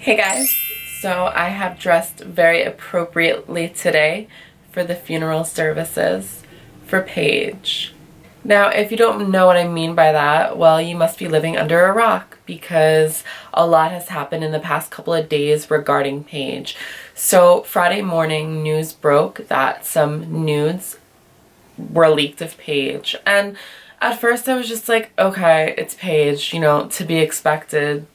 Hey guys, so I have dressed very appropriately today for the funeral services for Paige. Now, if you don't know what I mean by that, well, you must be living under a rock because a lot has happened in the past couple of days regarding Paige. So Friday morning, news broke that some nudes were leaked of Paige. And at first I was just like, okay, it's Paige, you know, to be expected.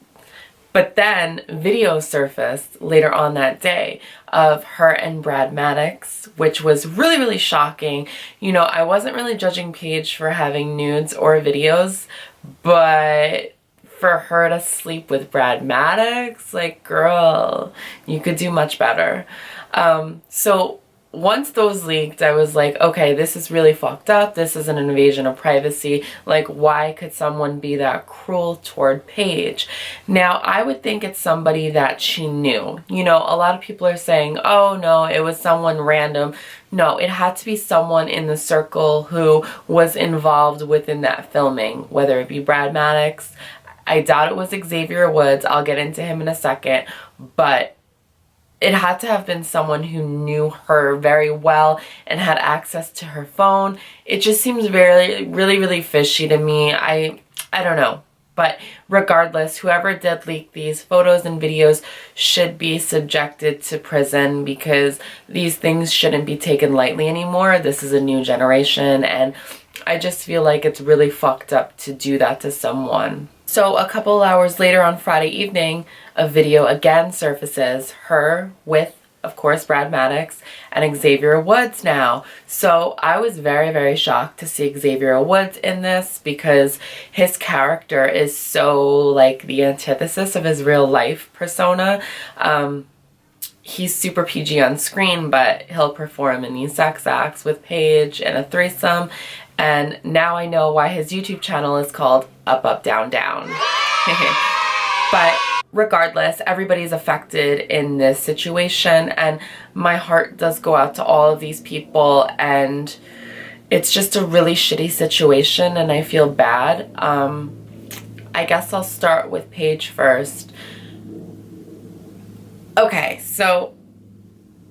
But then videos surfaced later on that day of her and Brad Maddox, which was really, really shocking. You know, I wasn't really judging Paige for having nudes or videos, but for her to sleep with Brad Maddox, like, girl, you could do much better. So once those leaked, I was like, okay, this is really fucked up. This is an invasion of privacy. Like, why could someone be that cruel toward Paige? Now, I would think it's somebody that she knew. You know, a lot of people are saying, oh no, it was someone random. No, it had to be someone in the circle who was involved within that filming, whether it be Brad Maddox. I doubt it was Xavier Woods. I'll get into him in a second, but it had to have been someone who knew her very well and had access to her phone. It just seems really fishy to me. I don't know. But regardless, whoever did leak these photos and videos should be subjected to prison because these things shouldn't be taken lightly anymore. This is a new generation, and I just feel like it's really fucked up to do that to someone. So a couple hours later on Friday evening, a video again surfaces, her with, of course, Brad Maddox and Xavier Woods now. So I was very shocked to see Xavier Woods in this because his character is so like the antithesis of his real life persona. He's super PG on screen, but he'll perform in these sex acts with Paige and a threesome. And now I know why his YouTube channel is called Up, Up, Down, Down. But regardless, everybody's affected in this situation, and my heart does go out to all of these people, and it's just a really shitty situation, and I feel bad. I guess I'll start with Paige first. Okay, so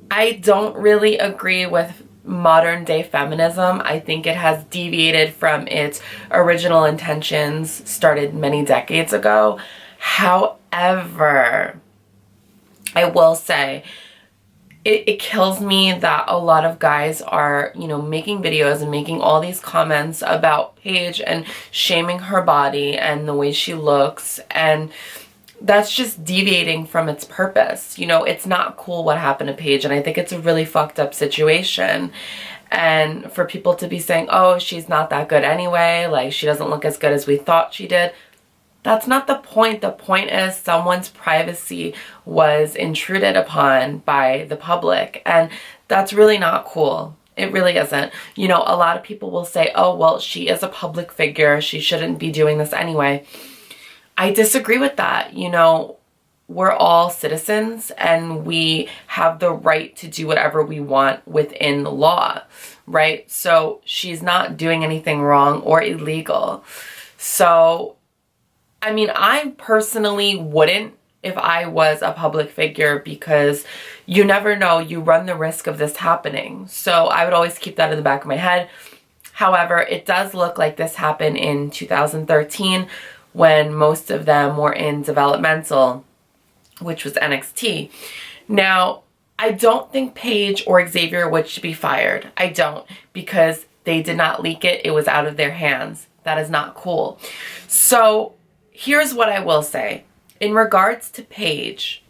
I don't really agree with modern day feminism. I think it has deviated from its original intentions started many decades ago. However, I will say it kills me that a lot of guys are, you know, making videos and making all these comments about Paige and shaming her body and the way she looks, and that's just deviating from its purpose. You know, it's not cool what happened to Paige, and I think it's a really fucked up situation. And for people to be saying, oh, she's not that good anyway, like she doesn't look as good as we thought she did, that's not the point. The point is someone's privacy was intruded upon by the public, and that's really not cool. It really isn't. You know, a lot of people will say, oh, well, she is a public figure, she shouldn't be doing this anyway. I disagree with that. You know, we're all citizens and we have the right to do whatever we want within the law, right? So she's not doing anything wrong or illegal. So, I mean, I personally wouldn't if I was a public figure because you never know, you run the risk of this happening. So I would always keep that in the back of my head. However, it does look like this happened in 2013 when most of them were in developmental, which was NXT. Now, I don't think Paige or Xavier Woods should be fired. I don't, because they did not leak it. It was out of their hands. That is not cool. So here's what I will say. In regards to Paige,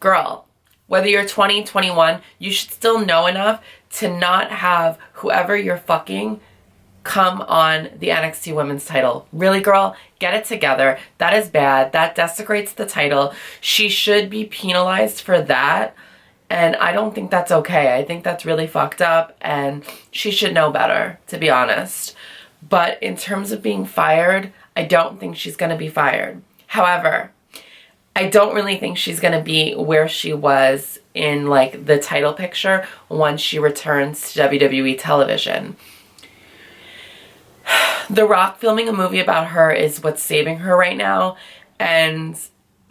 girl, whether you're 20, 21, you should still know enough to not have whoever you're fucking come on the NXT Women's title. Really, girl? Get it together. That is bad. That desecrates the title. She should be penalized for that, and I don't think that's okay. I think that's really fucked up, and she should know better, to be honest. But in terms of being fired, I don't think she's going to be fired. However, I don't really think she's going to be where she was in, like, the title picture once she returns to WWE television. The Rock filming a movie about her is what's saving her right now, and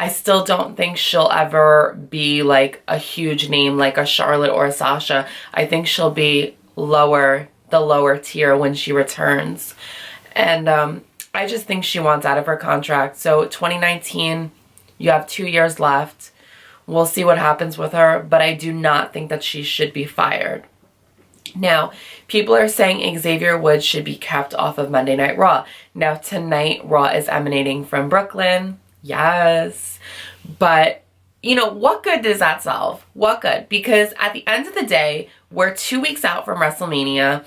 I still don't think she'll ever be like a huge name like a Charlotte or a Sasha. I think she'll be lower, the lower tier when she returns. And I just think she wants out of her contract. So 2019, you have 2 years left. We'll see what happens with her, but I do not think that she should be fired. Now, people are saying Xavier Woods should be kept off of Monday Night Raw. Now, tonight, Raw is emanating from Brooklyn. Yes. But, you know, what good does that solve? What good? Because at the end of the day, we're 2 weeks out from WrestleMania.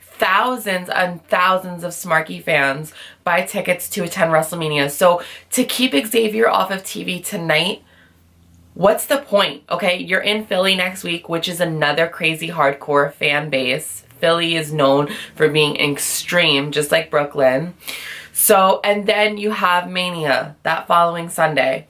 Thousands and thousands of Smarky fans buy tickets to attend WrestleMania. So to keep Xavier off of TV tonight, what's the point? Okay, you're in Philly next week, which is another crazy hardcore fan base. Philly is known for being extreme, just like Brooklyn. So, and then you have Mania that following Sunday.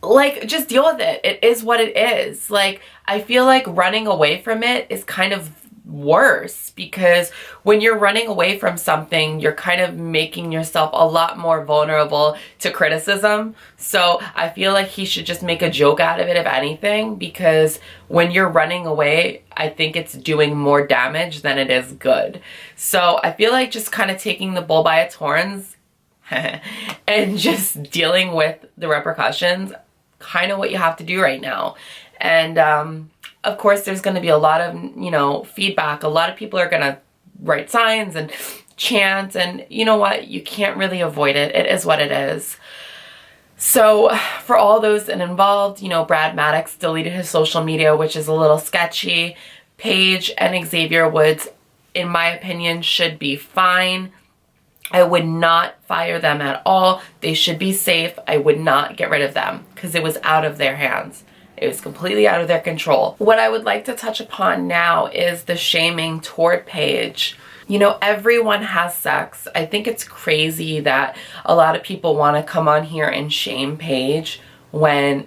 Like, just deal with it. It is what it is. Like, I feel like running away from it is kind of worse, because when you're running away from something, you're kind of making yourself a lot more vulnerable to criticism. So I feel like he should just make a joke out of it, if anything, because when you're running away, I think it's doing more damage than it is good. So I feel like just kind of taking the bull by its horns and just dealing with the repercussions, kind of what you have to do right now. And of course, there's going to be a lot of, you know, feedback. A lot of people are going to write signs and chant, and you know what? You can't really avoid it. It is what it is. So for all those involved, you know, Brad Maddox deleted his social media, which is a little sketchy. Paige and Xavier Woods, in my opinion, should be fine. I would not fire them at all. They should be safe. I would not get rid of them because it was out of their hands. It was completely out of their control. What I would like to touch upon now is the shaming toward Paige. You know, everyone has sex. I think it's crazy that a lot of people want to come on here and shame Paige when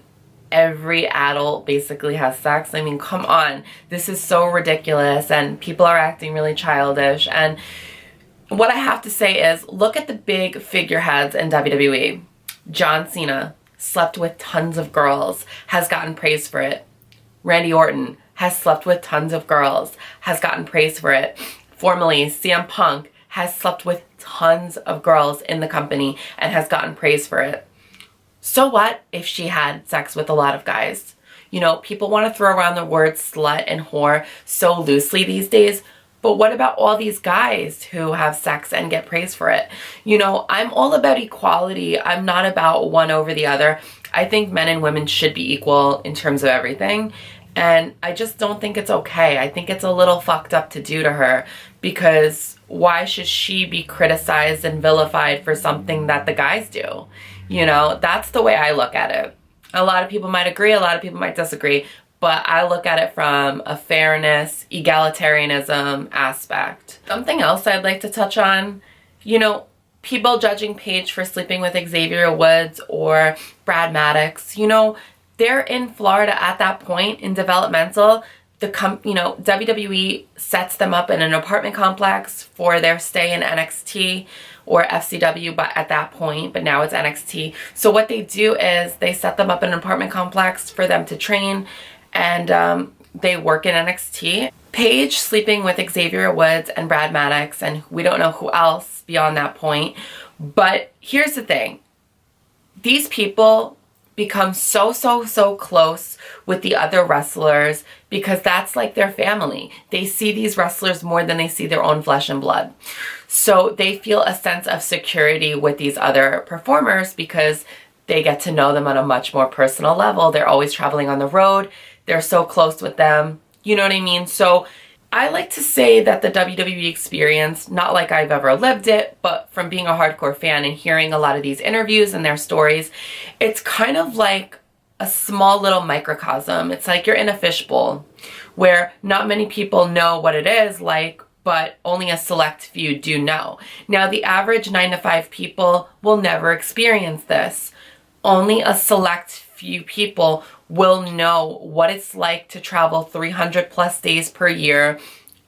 every adult basically has sex. I mean, come on. This is so ridiculous, and people are acting really childish. And what I have to say is, look at the big figureheads in WWE. John Cena slept with tons of girls, has gotten praise for it. Randy Orton has slept with tons of girls, has gotten praise for it. Formerly, CM Punk has slept with tons of girls in the company and has gotten praise for it. So what if she had sex with a lot of guys? You know, people want to throw around the words slut and whore so loosely these days. But what about all these guys who have sex and get praise for it? You know, I'm all about equality. I'm not about one over the other. I think men and women should be equal in terms of everything. And I just don't think it's okay. I think it's a little fucked up to do to her, because why should she be criticized and vilified for something that the guys do? You know, that's the way I look at it. A lot of people might agree, a lot of people might disagree. But I look at it from a fairness, egalitarianism aspect. Something else I'd like to touch on, you know, people judging Paige for sleeping with Xavier Woods or Brad Maddox, you know, they're in Florida at that point in developmental. WWE sets them up in an apartment complex for their stay in NXT or FCW, but at that point, but now it's NXT. So what they do is they set them up in an apartment complex for them to train, and they work in NXT. Paige sleeping with Xavier Woods and Brad Maddox, and we don't know who else beyond that point. But here's the thing. These people become so close with the other wrestlers because that's like their family. They see these wrestlers more than they see their own flesh and blood. So they feel a sense of security with these other performers because they get to know them on a much more personal level. They're always traveling on the road. They're so close with them. You know what I mean? So I like to say that the WWE experience, not like I've ever lived it, but from being a hardcore fan and hearing a lot of these interviews and their stories, it's kind of like a small little microcosm. It's like you're in a fishbowl where not many people know what it is like, but only a select few do know. Now, the average 9-to-5 people will never experience this. Only a select few people will know what it's like to travel 300 plus days per year,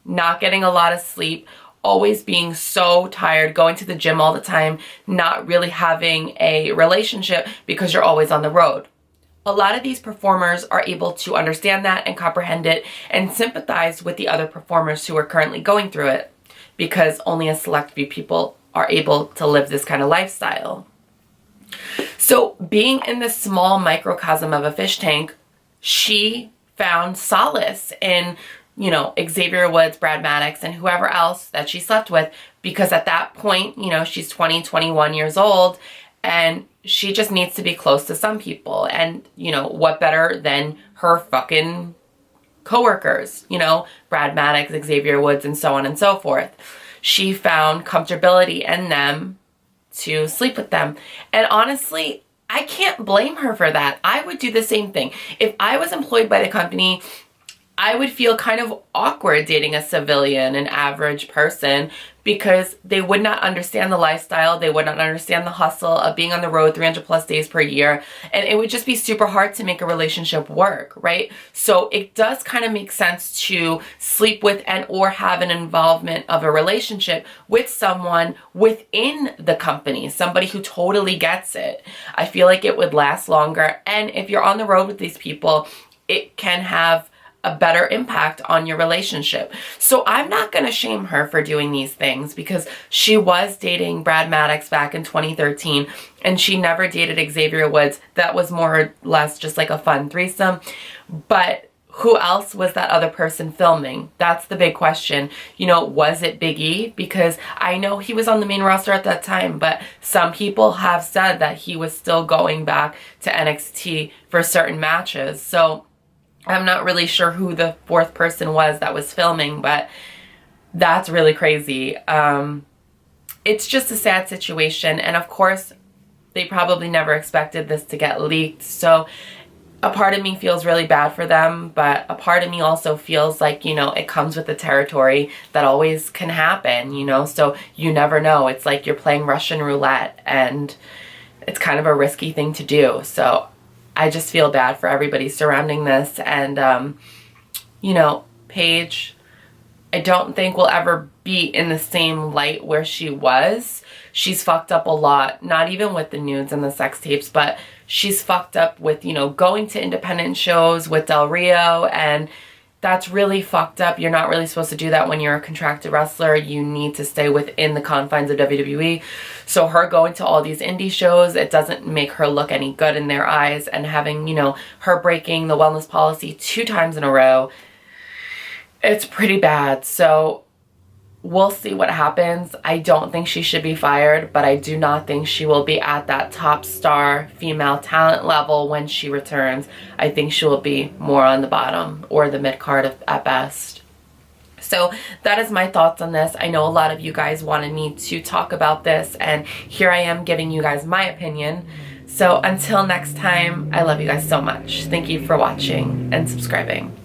not getting a lot of sleep, always being so tired, going to the gym all the time, not really having a relationship because you're always on the road. A lot of these performers are able to understand that and comprehend it and sympathize with the other performers who are currently going through it, because only a select few people are able to live this kind of lifestyle. So being in this small microcosm of a fish tank, she found solace in, Xavier Woods, Brad Maddox, and whoever else that she slept with, because at that point, she's 20, 21 years old, and she just needs to be close to some people. And, what better than her fucking coworkers, Brad Maddox, Xavier Woods, and so on and so forth. She found comfortability in them to sleep with them. And honestly, I can't blame her for that. I would do the same thing. If I was employed by the company, I would feel kind of awkward dating a civilian, an average person, because they would not understand the lifestyle. They would not understand the hustle of being on the road 300 plus days per year. And it would just be super hard to make a relationship work, right? So it does kind of make sense to sleep with and or have an involvement of a relationship with someone within the company, somebody who totally gets it. I feel like it would last longer. And if you're on the road with these people, it can have a better impact on your relationship. So I'm not going to shame her for doing these things, because she was dating Brad Maddox back in 2013 and she never dated Xavier Woods. That was more or less just like a fun threesome. But who else was that other person filming? That's the big question. Was it Big E? Because I know he was on the main roster at that time, but some people have said that he was still going back to NXT for certain matches. So I'm not really sure who the fourth person was that was filming, but that's really crazy. It's just a sad situation. And of course, they probably never expected this to get leaked. So a part of me feels really bad for them, but a part of me also feels like, it comes with the territory. That always can happen, so you never know. It's like you're playing Russian roulette, and it's kind of a risky thing to do. So I just feel bad for everybody surrounding this. And, Paige, I don't think will ever be in the same light where she was. She's fucked up a lot, not even with the nudes and the sex tapes, but she's fucked up with, going to independent shows with Del Rio, and that's really fucked up. You're not really supposed to do that when you're a contracted wrestler. You need to stay within the confines of WWE. So her going to all these indie shows, it doesn't make her look any good in their eyes. And having, her breaking the wellness policy 2 times in a row, it's pretty bad. So we'll see what happens. I don't think she should be fired, but I do not think she will be at that top star female talent level when she returns. I think she will be more on the bottom or the mid-card at best. So that is my thoughts on this. I know a lot of you guys wanted me to talk about this, and here I am giving you guys my opinion. So until next time, I love you guys so much. Thank you for watching and subscribing.